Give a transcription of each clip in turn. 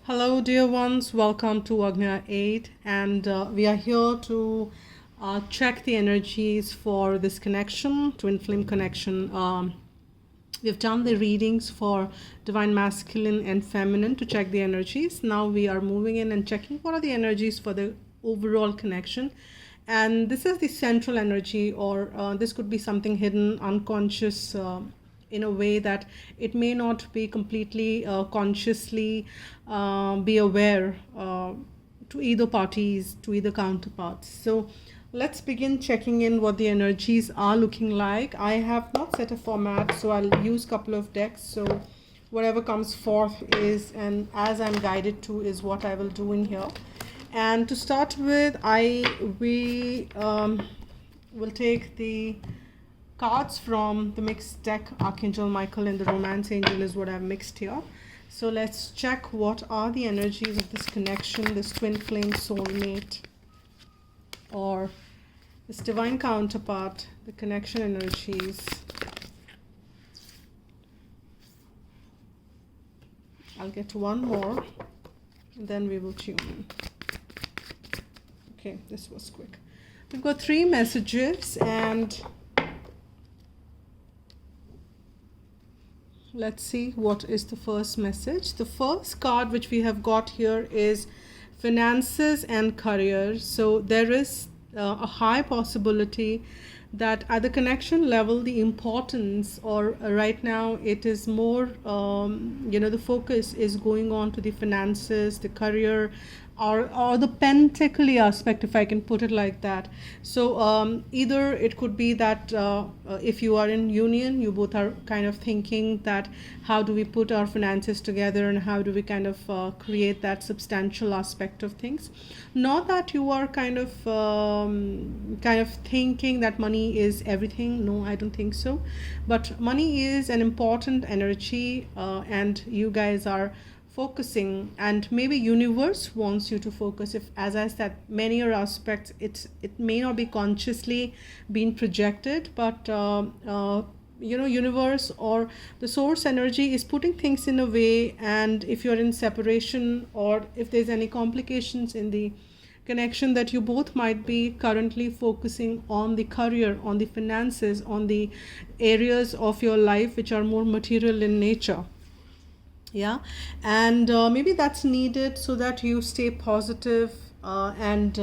Hello, dear ones. Welcome to Agnya 8, and we are here to check the energies for this connection, twin flame connection. We've done the readings for divine masculine and feminine to check the energies. Now we are moving in and checking what are the energies for the overall connection. And this is the central energy, or this could be something hidden, unconscious. In a way that it may not be completely consciously be aware to either parties, to either counterparts. So let's begin checking in what the energies are looking like. I have not set a format, so I'll use a couple of decks. So whatever comes forth is, and as I'm guided to, is what I will do in here. And to start with, we will take the cards from the mixed deck. Archangel Michael and the Romance Angel is what I've mixed here. So let's check what are the energies of this connection, this twin flame soulmate, or this divine counterpart, the connection energies. I'll get one more and then we will tune in. Okay, this was quick. We've got 3 messages, and let's see what is the first message. The first card which we have got here is finances and career. So there is a high possibility that at the connection level, the importance, or right now it is more, the focus is going on to the finances, the career, or the pentacly aspect, if I can put it like that. So either it could be that if you are in union, you both are kind of thinking that how do we put our finances together and how do we kind of create that substantial aspect of things. Not that you are kind of thinking that money is everything. No, I don't think so. But money is an important energy, and you guys are focusing, and maybe universe wants you to focus. If, as I said, many aspects, it may not be consciously being projected, but universe or the source energy is putting things in a way. And if you're in separation, or if there's any complications in the connection, that you both might be currently focusing on the career, on the finances, on the areas of your life which are more material in nature. Yeah, and maybe that's needed so that you stay positive, and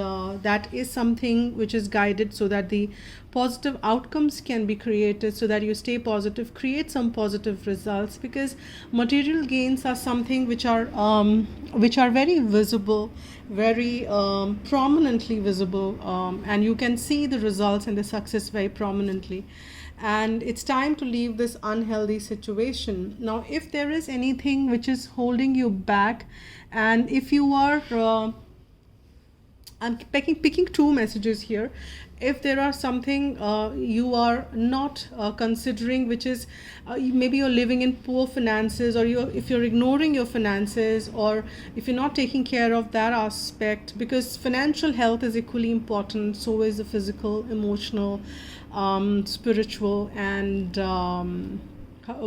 that is something which is guided so that the positive outcomes can be created, so that you stay positive, create some positive results, because material gains are something which are very visible, very prominently visible, and you can see the results and the success very prominently. And it's time to leave this unhealthy situation. Now, if there is anything which is holding you back, and if you are I'm picking 2 messages here. If there are something you are not considering, which is maybe you're living in poor finances, or if you're ignoring your finances, or if you're not taking care of that aspect, because financial health is equally important, so is the physical, emotional, spiritual, and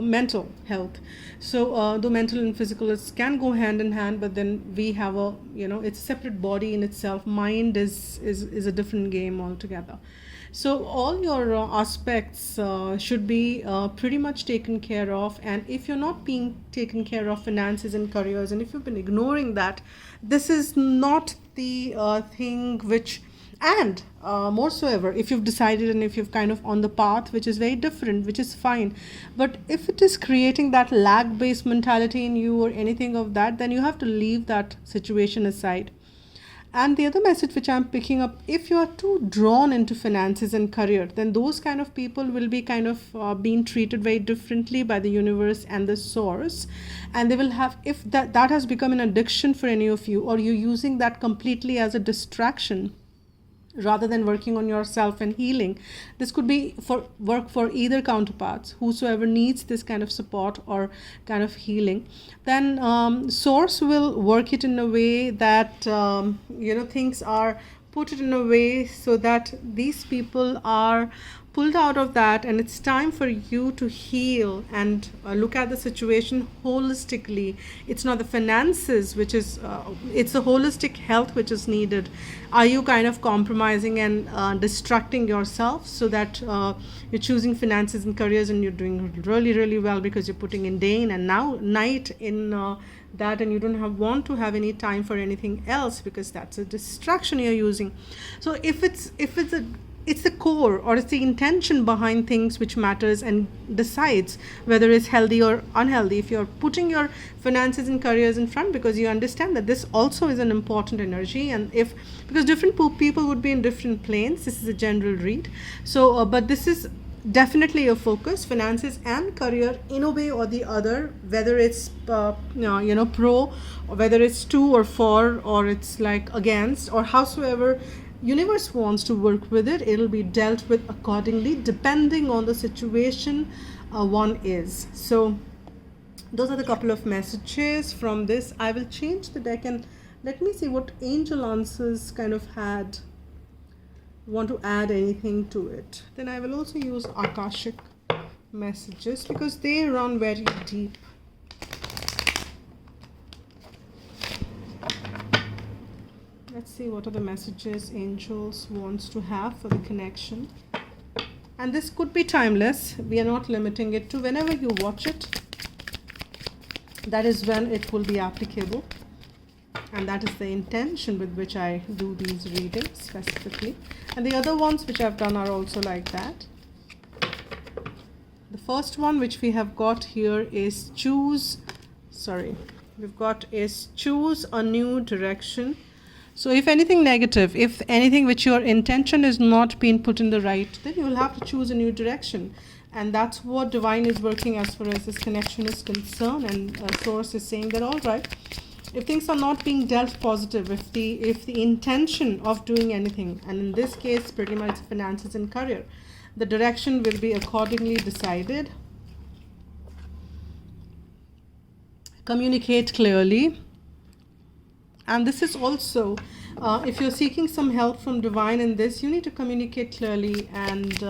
mental health. So though mental and physical can go hand in hand, but then we have it's a separate body in itself. Mind is a different game altogether. So all your aspects should be pretty much taken care of. And if you're not being taken care of finances and careers, and if you've been ignoring that, this is not the thing which, and more so ever, if you've decided and if you've kind of on the path which is very different, which is fine. But if it is creating that lag based mentality in you or anything of that, then you have to leave that situation aside. And the other message which I'm picking up, if you are too drawn into finances and career, then those kind of people will be kind of being treated very differently by the universe and the source. And they will have, if that has become an addiction for any of you, or you're using that completely as a distraction rather than working on yourself and healing. This could be for work for either counterparts, whosoever needs this kind of support or kind of healing. Then source will work it in a way that things are put it in a way so that these people are pulled out of that, and it's time for you to heal and look at the situation holistically. It's not the finances which is it's the holistic health which is needed. Are you kind of compromising and distracting yourself so that you're choosing finances and careers and you're doing really really well because you're putting in day in and now night in that, and you don't want to have any time for anything else because that's a distraction you're using. So it's the core or it's the intention behind things which matters and decides whether it's healthy or unhealthy. If you're putting your finances and careers in front because you understand that this also is an important energy, and if because different people would be in different planes, this is a general read. So but this is definitely a focus, finances and career in a way or the other, whether it's pro, or whether it's to or for, or it's like against, or howsoever universe wants to work with it, it'll be dealt with accordingly depending on the situation one is. So those are the couple of messages from this. I will change the deck and let me see what angel answers kind of want to add anything to it. Then I will also use Akashic messages because they run very deep. Let's see what are the messages angels wants to have for the connection. And this could be timeless. We are not limiting it to whenever you watch it. That is when it will be applicable. And that is the intention with which I do these readings specifically. And the other ones which I've done are also like that. The first one which we have got here is choose a new direction. So if anything negative, if anything which your intention is not being put in the right, then you will have to choose a new direction. And that's what divine is working as far as this connection is concerned. And source is saying that all right, if things are not being dealt positive, if the intention of doing anything, and in this case pretty much finances and career, the direction will be accordingly decided. Communicate clearly. And this is also, if you're seeking some help from divine in this, you need to communicate clearly and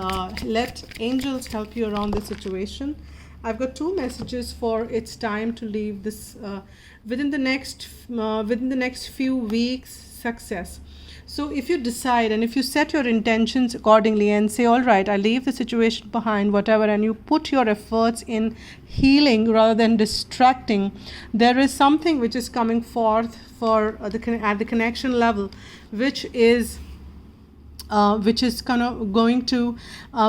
let angels help you around the situation. I've got two messages for it's time to leave this within the next few weeks. Success. So if you decide and if you set your intentions accordingly and say, all right, I leave the situation behind, whatever, and you put your efforts in healing rather than distracting, there is something which is coming forth for at the connection level, which is kind of going to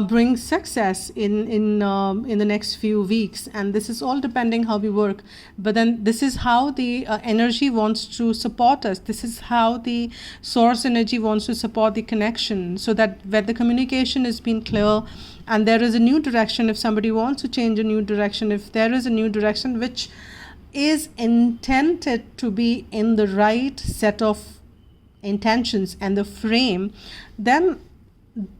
bring success in the next few weeks. And this is all depending how we work. But then this is how the energy wants to support us. This is how the source energy wants to support the connection, so that where the communication is being clear and there is a new direction, if somebody wants to change a new direction, if there is a new direction which is intended to be in the right set of intentions and the frame, then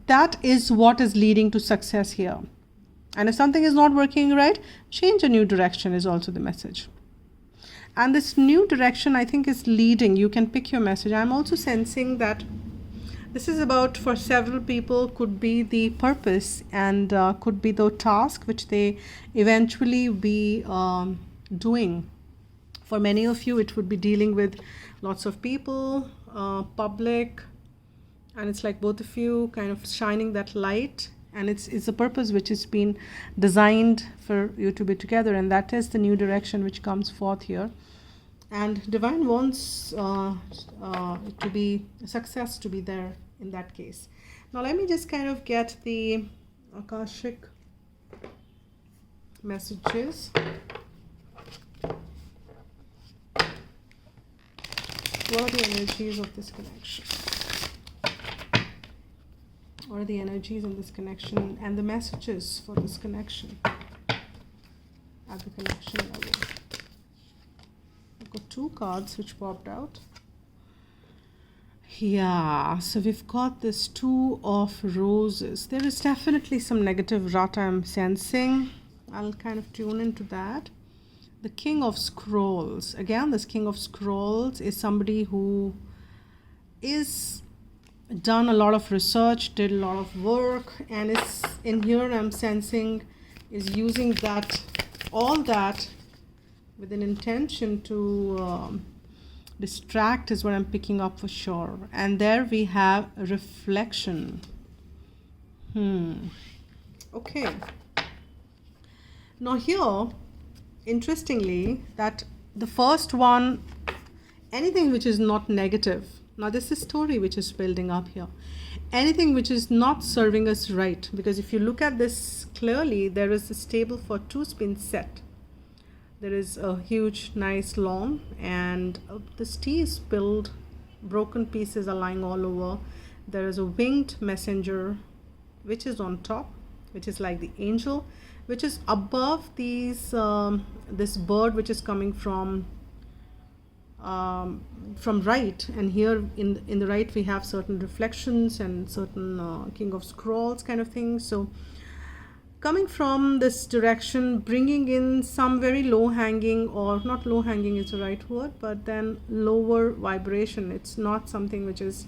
that is what is leading to success here. And if something is not working right, change a new direction is also the message. And this new direction, I think, is leading. You can pick your message. I'm also sensing that this is about, for several people, could be the purpose and could be the task which they eventually be doing. For many of you, it would be dealing with lots of people, public, and it's like both of you kind of shining that light, and it's a purpose which has been designed for you to be together, and that is the new direction which comes forth here. And divine wants to be success to be there in that case. Now let me just kind of get the Akashic messages. What are the energies of this connection? What are the energies in this connection and the messages for this connection at the connection level? I've got two cards which popped out. Yeah, so we've got this Two of Roses. There is definitely some negative rut I'm sensing. I'll kind of tune into that. The King of Scrolls. Again, this King of Scrolls is somebody who is done a lot of research, did a lot of work, and is in here I'm sensing is using that, all that with an intention to distract is what I'm picking up for sure. And there we have reflection. Okay. Now here, interestingly, that the first one, anything which is not negative. Now this is story which is building up here. Anything which is not serving us right. Because if you look at this clearly, there is a table for two spins set. There is a huge, nice lawn, and this tea is spilled. Broken pieces are lying all over. There is a winged messenger, which is on top, which is like the angel, which is above these this bird, which is coming from right. And here in the right we have certain reflections and certain King of Scrolls kind of things. So coming from this direction, bringing in some very low hanging, or not low hanging is the right word, but then lower vibration. It's not something which is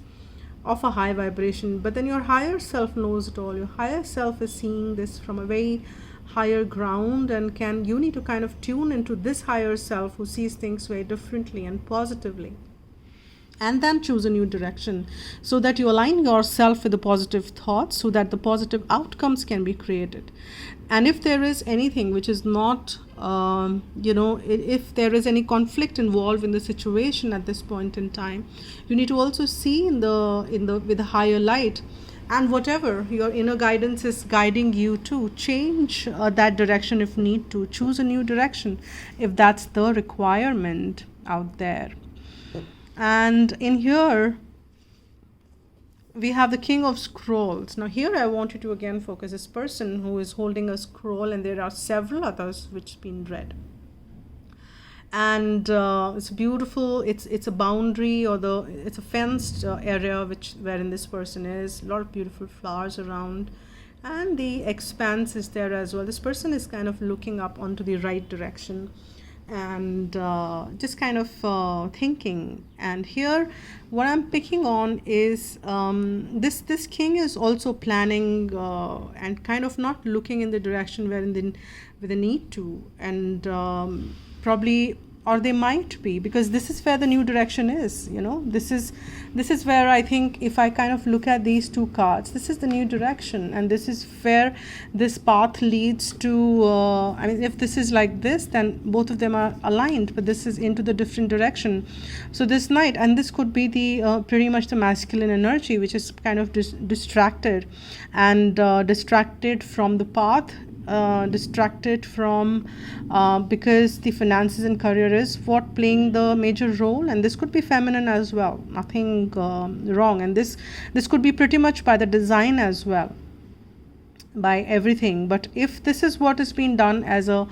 of a high vibration, but then your higher self knows it all. Your higher self is seeing this from a very higher ground, and you need to kind of tune into this higher self who sees things very differently and positively, and then choose a new direction, so that you align yourself with the positive thoughts, so that the positive outcomes can be created. And if there is anything which is not if there is any conflict involved in the situation at this point in time, you need to also see in the with a higher light, and whatever your inner guidance is guiding you to change that direction if need to, choose a new direction if that's the requirement out there. And in here we have the King of Scrolls. Now here I want you to again focus this person who is holding a scroll, and there are several others which been read. And it's beautiful. It's a boundary, or it's a fenced area wherein this person is. A lot of beautiful flowers around, and the expanse is there as well. This person is kind of looking up onto the right direction, and just kind of thinking. And here what I'm picking on is this king is also planning and kind of not looking in the direction where with the need to, and probably, or they might be, because this is where the new direction is. This is where I think, if I kind of look at these two cards, this is the new direction, and this is where this path leads to. If this is like this, then both of them are aligned, but this is into the different direction. So this Knight, and this could be the pretty much the masculine energy, which is kind of distracted, and distracted from the path, distracted from because the finances and career is what playing the major role. And this could be feminine as well, nothing wrong. And this could be pretty much by the design as well, by everything. But if this is what is being done as a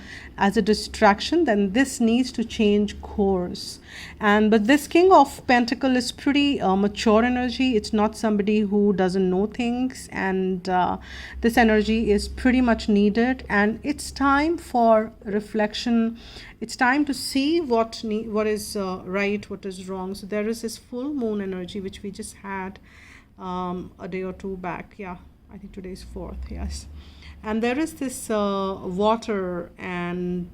distraction, then this needs to change course. But this King of Pentacle is pretty mature energy. It's not somebody who doesn't know things, and this energy is pretty much needed. And it's time for reflection. It's time to see what is right, what is wrong. So there is this full moon energy which we just had a day or two back. I think today is 4th, yes. And there is this water, and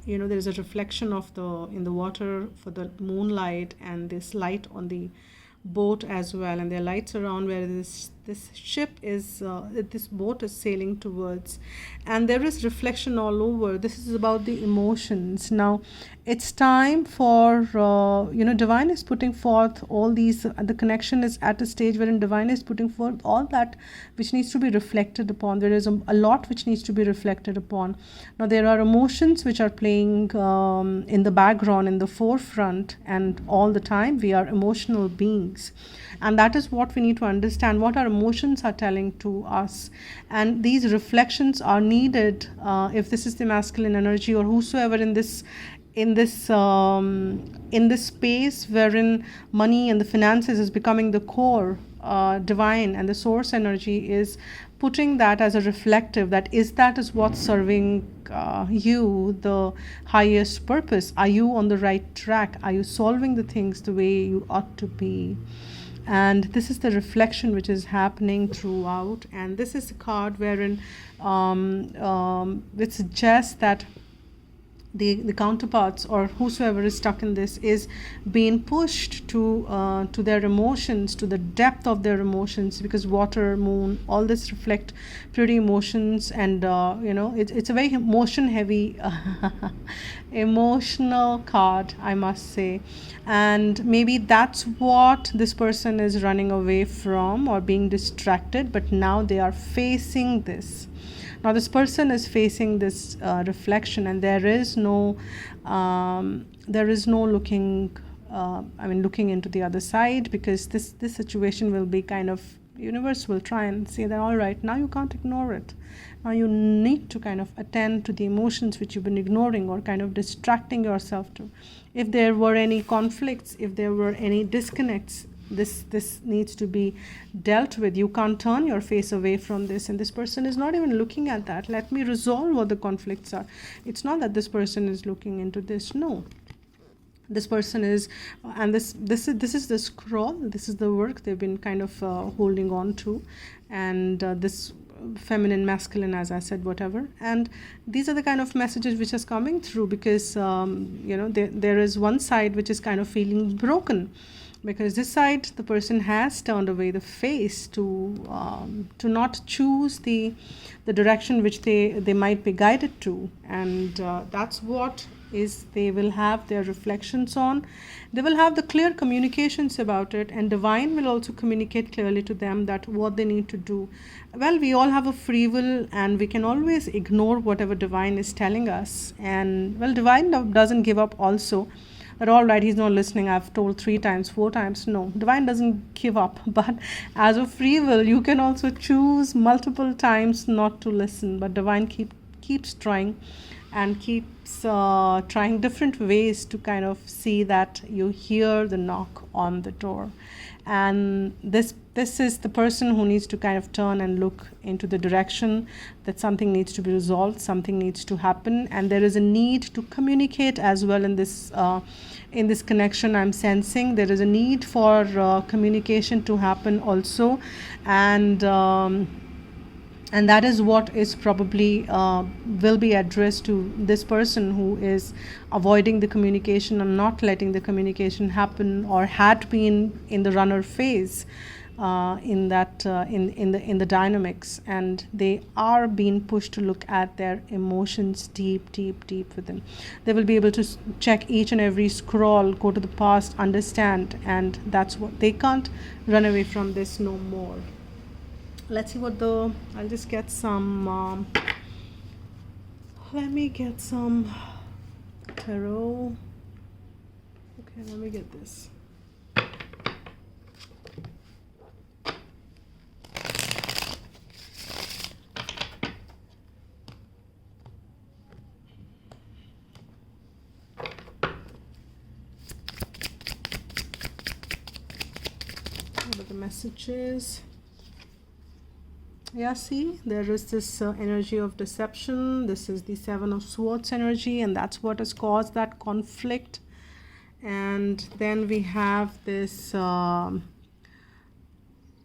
there is a reflection in the water for the moonlight, and this light on the boat as well. And there are lights around where this ship is, this boat is sailing towards, and there is reflection all over. This is about the emotions. Now it's time for divine is putting forth all these, the connection is at a stage wherein divine is putting forth all that which needs to be reflected upon. There is a lot which needs to be reflected upon. Now there are emotions which are playing in the background, in the forefront, and all the time we are emotional beings. And that is what we need to understand, what our emotions are telling to us. And these reflections are needed if this is the masculine energy, or whosoever in this space wherein money and the finances is becoming the core, divine and the source energy is putting that as a reflective, that is what's serving you the highest purpose. Are you on the right track? Are you solving the things the way you ought to be? and this is the reflection which is happening throughout, and this is a card wherein which suggests that the counterparts or whosoever is stuck in this is being pushed to their emotions, to the depth of their emotions, because water, moon, all this reflect purity emotions, and it's a very emotion heavy emotional card, I must say. And maybe that's what this person is running away from or being distracted, but now they are facing this. Now this person is facing this reflection, and there is no looking looking into the other side, because this situation will be kind of, universe will try and say that, all right, now you can't ignore it. Now you need to kind of attend to the emotions which you've been ignoring or kind of distracting yourself to. If there were any conflicts, if there were any disconnects, this needs to be dealt with. You can't turn your face away from this, and this person is not even looking at that. Let me resolve what the conflicts are. It's not that this person is looking into this. No, this person is, and this is the scroll, this is the work they've been kind of holding on to, and this feminine, masculine, as I said, whatever. And these are the kind of messages which is coming through, because there is one side which is kind of feeling broken, because this side, the person has turned away the face to not choose the direction which they might be guided to, and that's what is they will have their reflections on. They will have the clear communications about it, and divine will also communicate clearly to them that what they need to do. Well, we all have a free will, and we can always ignore whatever divine is telling us, and well, divine doesn't give up also. But all right, he's not listening, I've told 3 times, 4 times. No, divine doesn't give up. But as a free will, you can also choose multiple times not to listen. But divine keeps trying, and keeps trying different ways to kind of see that you hear the knock on the door. And this is the person who needs to kind of turn and look into the direction that something needs to be resolved, something needs to happen, and there is a need to communicate as well in this connection. I'm sensing there is a need for communication to happen also, and that is what is probably will be addressed to this person who is avoiding the communication and not letting the communication happen, or had been in the runner phase in the dynamics, and they are being pushed to look at their emotions deep within. They will be able to check each and every scroll, go to the past, understand, and that's what they can't run away from this no more. Let's see what I'll just get some, let me get some tarot. Okay, let me get this. What are the messages? Yeah, see, there is this energy of deception. This is the 7 of Swords energy, and that's what has caused that conflict. And then we have this, they are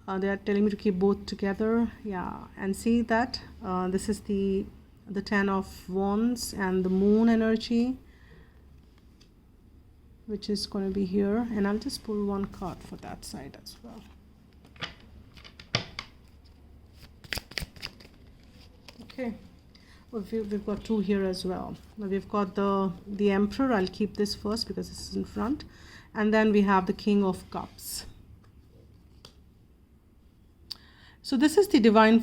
telling me to keep both together. Yeah, and see that this is the 10 of Wands and the Moon energy, which is going to be here. And I'll just pull one card for that side as well. Okay, well, we've got 2 here as well. Now we've got the Emperor. I'll keep this first because this is in front, and then we have the King of Cups. So this is the divine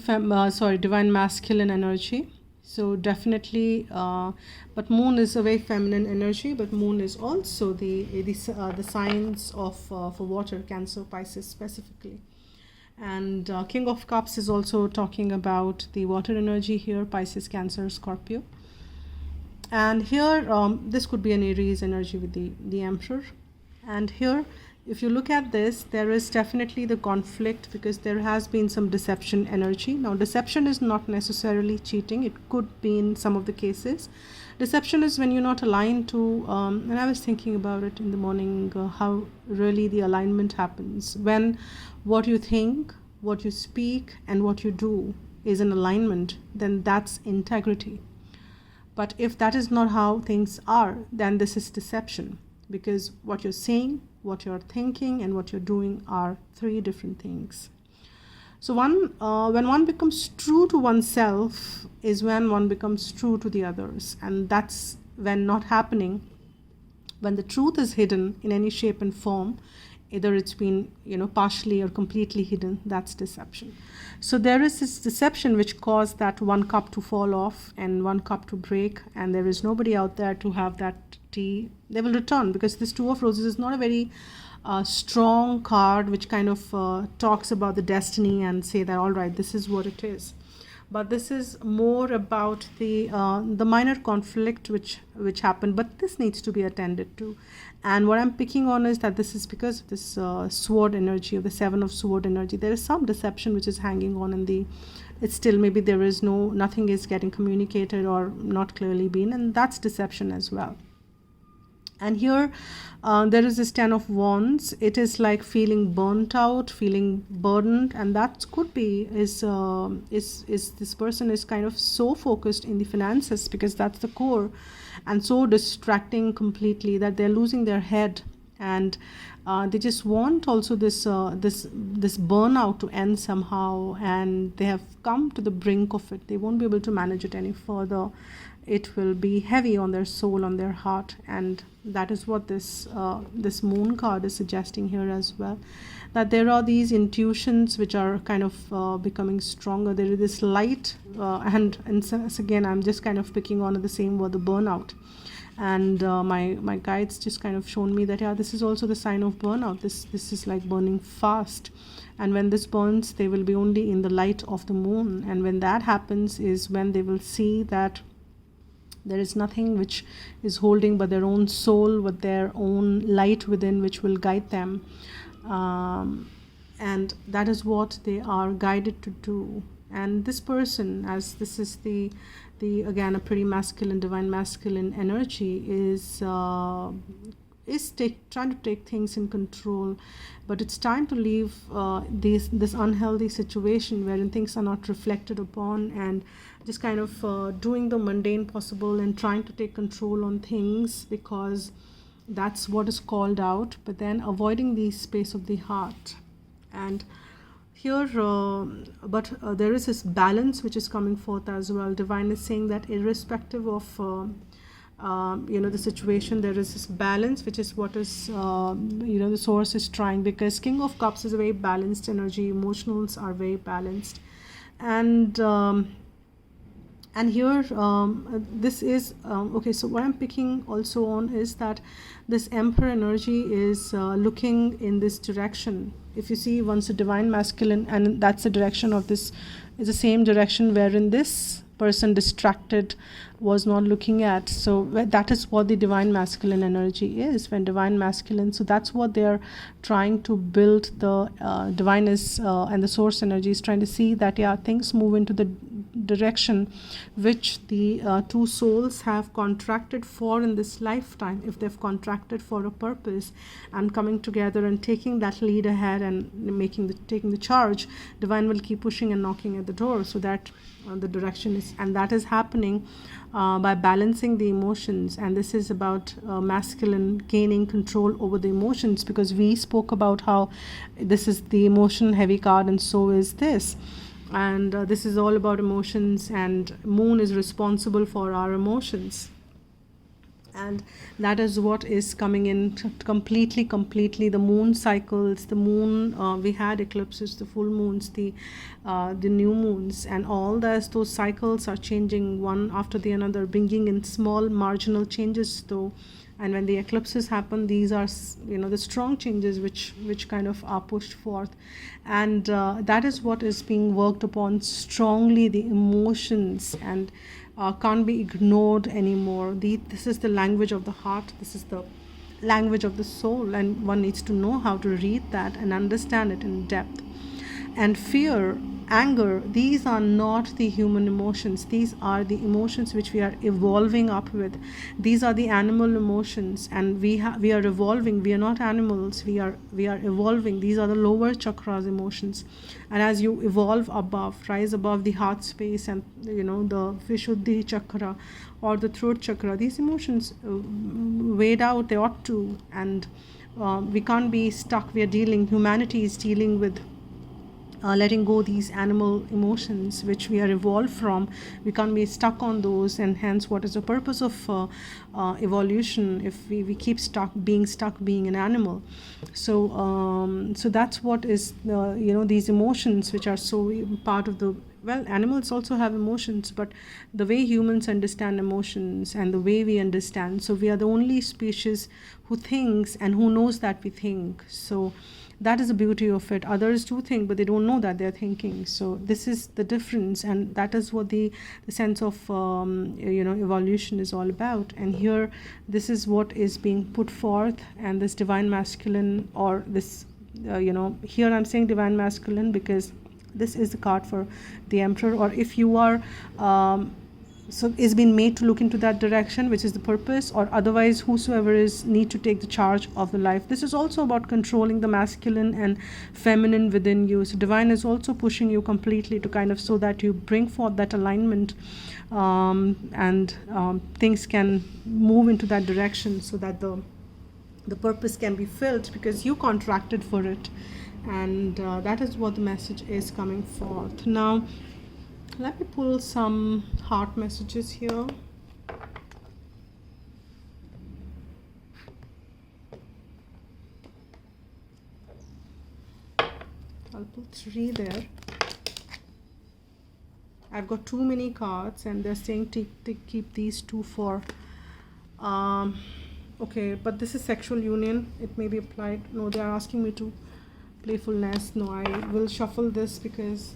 masculine energy. So definitely, but Moon is a very feminine energy. But Moon is also the signs of for water, Cancer, Pisces specifically. And King of Cups is also talking about the water energy here, Pisces, Cancer, Scorpio. And here this could be an Aries energy with the Emperor. And here, if you look at this, there is definitely the conflict, because there has been some deception energy. Now deception is not necessarily cheating, it could be in some of the cases, Deception is when you're not aligned to, and I was thinking about it in the morning, how really the alignment happens. When what you think, what you speak, and what you do is in alignment, then that's integrity. But if that is not how things are, then this is deception, because what you're saying, what you're thinking, and what you're doing are three different things. So when one becomes true to oneself is when one becomes true to the others, and that's when not happening. When the truth is hidden in any shape and form, either it's been partially or completely hidden, that's deception. So there is this deception which caused that one cup to fall off and one cup to break, and there is nobody out there to have that tea. They will return, because this Two of Roses is not a very strong card which kind of talks about the destiny and say that all right, this is what it is. But this is more about the minor conflict which happened, but this needs to be attended to. And what I'm picking on is that this is because of this sword energy, of the Seven of Sword energy. There is some deception which is hanging on in the, it's still maybe there is nothing is getting communicated or not clearly been, and that's deception as well. And here there is this Ten of Wands. It is like feeling burnt out, feeling burdened, and that could be is this person is kind of so focused in the finances, because that's the core, and so distracting completely that they're losing their head, and they just want also this burnout to end somehow, and they have come to the brink of it. They won't be able to manage it any further. It will be heavy on their soul, on their heart, and that is what this Moon card is suggesting here as well, that there are these intuitions which are kind of becoming stronger. There is this light, and so again I'm just kind of picking on the same word, the burnout, and my guides just kind of shown me that this is also the sign of burnout. This is like burning fast, and when this burns, they will be only in the light of the moon, and when that happens is when they will see that there is nothing which is holding but their own soul, with their own light within, which will guide them, and that is what they are guided to do. And this person, as this is the again a pretty masculine, divine masculine energy, is trying to take things in control, but it's time to leave this unhealthy situation wherein things are not reflected upon, and just kind of doing the mundane possible and trying to take control on things because that's what is called out, but then avoiding the space of the heart. And here there is this balance which is coming forth as well. Divine is saying that irrespective of the situation, there is this balance, which is what is the source is trying, because King of Cups is a very balanced energy, emotionals are very balanced, and here this is okay. So what I'm picking also on is that this Emperor energy is looking in this direction. If you see, once a divine masculine, and that's the direction of this, is the same direction wherein this person distracted was not looking at. So that is what the divine masculine energy is. When divine masculine, so that's what they're trying to build. The divine is and the source energy is trying to see that things move into the direction which the two souls have contracted for in this lifetime. If they've contracted for a purpose and coming together and taking that lead ahead and taking the charge, divine will keep pushing and knocking at the door, so that the direction is, and that is happening by balancing the emotions. And this is about masculine gaining control over the emotions, because we spoke about how this is the emotion heavy card, and so is this. And this is all about emotions, and moon is responsible for our emotions, and that is what is coming in completely. The moon cycles, the moon, we had eclipses, the full moons, the new moons, and all those cycles are changing one after the another, bringing in small marginal changes though. And when the eclipses happen, these are the strong changes which kind of are pushed forth, and that is what is being worked upon strongly, the emotions, and can't be ignored anymore. This is the language of the heart, this is the language of the soul, and one needs to know how to read that and understand it in depth. And fear anger, these are not the human emotions. These are the emotions which we are evolving up with. These are the animal emotions, and we are evolving. We are not animals. We are evolving. These are the lower chakras emotions. And as you evolve above, rise above the heart space and the Vishuddhi chakra or the throat chakra, these emotions wade out. They ought to, and we can't be stuck. Humanity is dealing with letting go these animal emotions which we are evolved from. We can't be stuck on those, and hence what is the purpose of evolution if we keep being an animal? So that's what is these emotions which are so part of the, well, animals also have emotions, but the way humans understand emotions and the way we understand, so we are the only species who thinks and who knows that we think. So that is the beauty of it. Others do think, but they don't know that they're thinking. So this is the difference, and that is what the sense of evolution is all about. And here, this is what is being put forth, and this divine masculine, or this here I'm saying divine masculine because this is the card for the emperor, or if you are so is being made to look into that direction, which is the purpose, or otherwise whosoever is need to take the charge of the life. This is also about controlling the masculine and feminine within you. So divine is also pushing you completely to kind of, so that you bring forth that alignment, and things can move into that direction, so that the purpose can be filled, because you contracted for it. And that is what the message is coming forth. Now let me pull some heart messages here. I'll put 3 there. I've got too many cards, and they're saying to keep these 2 for okay, but this is sexual union. It may be applied. No, they are asking me to playfulness. No, I will shuffle this because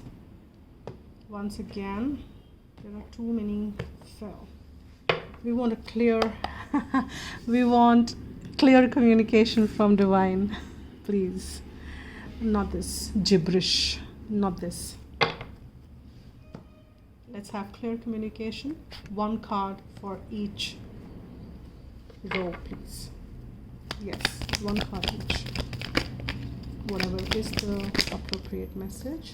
once again there are too many fell. We want a clear we want clear communication from divine, please. Not this gibberish, not this. Let's have clear communication. 1 card for each row, please. Yes, 1 card each, whatever is the appropriate message.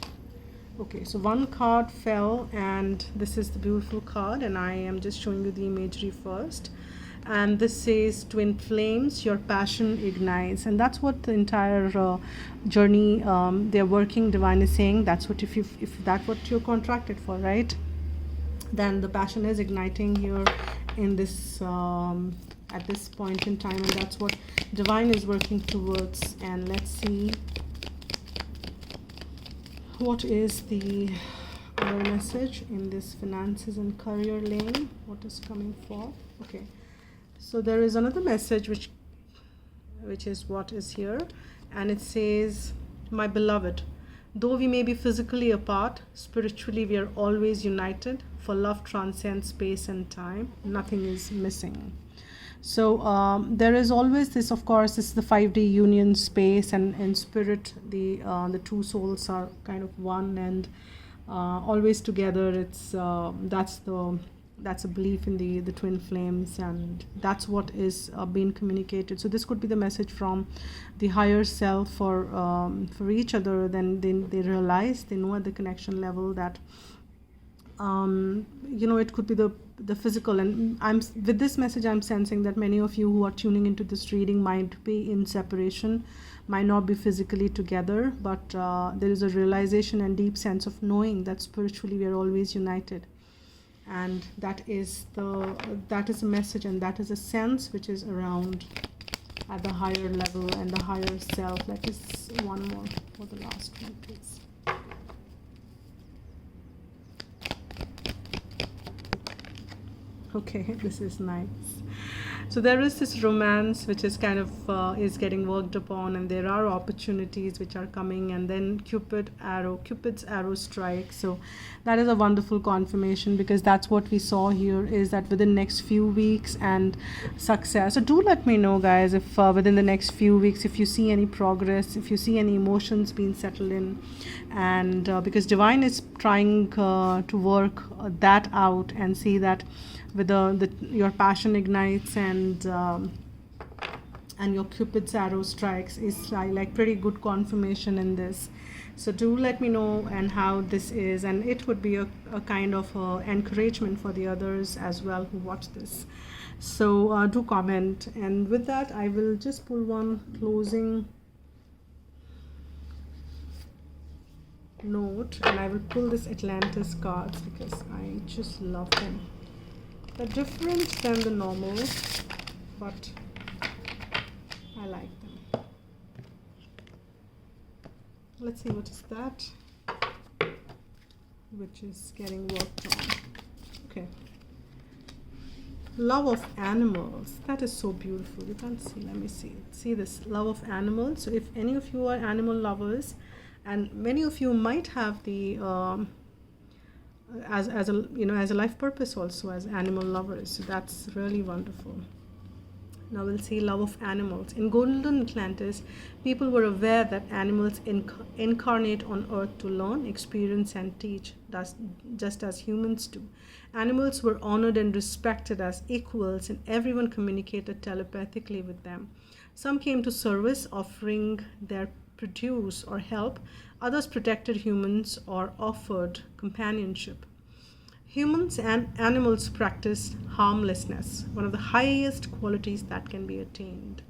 Okay, so 1 card fell, and this is the beautiful card, and I am just showing you the imagery first. And this says twin flames, your passion ignites, and that's what the entire journey they're working, divine is saying. That's what, if that's what you're contracted for, right, then the passion is igniting here in this at this point in time, and that's what divine is working towards. And let's see what is the other message in this finances and career lane. What is coming forth? Okay, so there is another message which is what is here, and it says, my beloved, though we may be physically apart, spiritually we are always united, for love transcends space and time. Nothing is missing. So there is always this, of course, this is the 5D union space, and in spirit the 2 souls are kind of one, and always together. It's that's a belief in the twin flames, and that's what is being communicated. So this could be the message from the higher self for each other. Then they realize, they know at the connection level that it could be the physical. And with this message, I'm sensing that many of you who are tuning into this reading might be in separation, might not be physically together, but there is a realization and deep sense of knowing that spiritually we are always united. And that is a message, and that is a sense which is around at the higher level and the higher self. Let us one more for the last one, please. Okay, this is nice. So there is this romance which is kind of is getting worked upon, and there are opportunities which are coming, and then Cupid's arrow strike. So that is a wonderful confirmation, because that's what we saw here, is that within next few weeks and success. So do let me know, guys, if within the next few weeks, if you see any progress, if you see any emotions being settled in, and because divine is trying to work that out and see that with your passion ignites, and your Cupid's arrow strikes is like pretty good confirmation in this. So do let me know and how this is, and it would be a kind of encouragement for the others as well who watch this. So do comment, and with that I will just pull one closing note, and I will pull this Atlantis cards because I just love them. They're different than the normal, but I like them. Let's see, what is that which is getting worked on. Okay, love of animals. That is so beautiful. You can't see, let me see this, love of animals. So if any of you are animal lovers, and many of you might have the as a as a life purpose also as animal lovers, so that's really wonderful. Now we'll see love of animals. In golden Atlantis, people were aware that animals incarnate on earth to learn, experience, and teach, just as humans do. Animals were honored and respected as equals, and everyone communicated telepathically with them. Some came to service, offering their produce or help. Others protected humans or offered companionship. Humans and animals practiced harmlessness, one of the highest qualities that can be attained.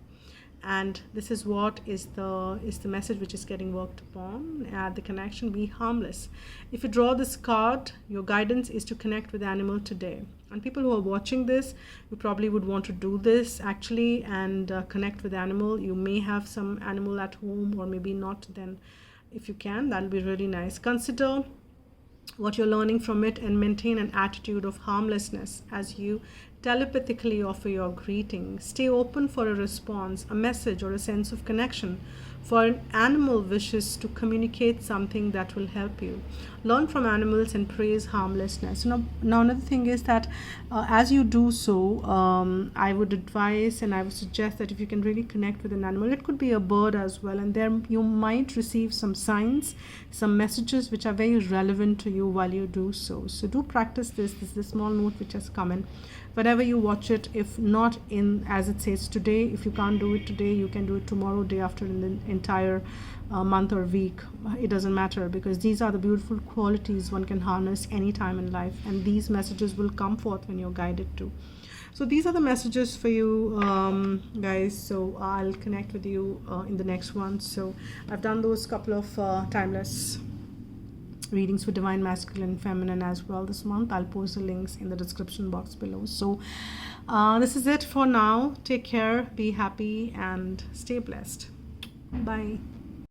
And this is what is the message which is getting worked upon at the connection. Be harmless. If you draw this card, your guidance is to connect with animal today. And people who are watching this, you probably would want to do this actually, and connect with animal. You may have some animal at home, or maybe not. Then if you can, that'll be really nice. Consider what you're learning from it and maintain an attitude of harmlessness as you telepathically offer your greeting. Stay open for a response, a message, or a sense of connection, for an animal wishes to communicate something that will help you. Learn from animals and praise harmlessness. Now another thing is that as you do so, I would advise and I would suggest that if you can really connect with an animal, it could be a bird as well, and there you might receive some signs, some messages which are very relevant to you while you do so. So do practice this. This is a small note which has come in. Whenever you watch it, if not in, as it says, today, if you can't do it today, you can do it tomorrow, day after, in the entire month or week. It doesn't matter, because these are the beautiful qualities one can harness any time in life, and these messages will come forth when you're guided to. So these are the messages for you, guys. So I'll connect with you in the next one. So I've done those couple of timeless readings for divine masculine and feminine as well this month. I'll post the links in the description box below. So this is it for now. Take care, be happy, and stay blessed. Bye.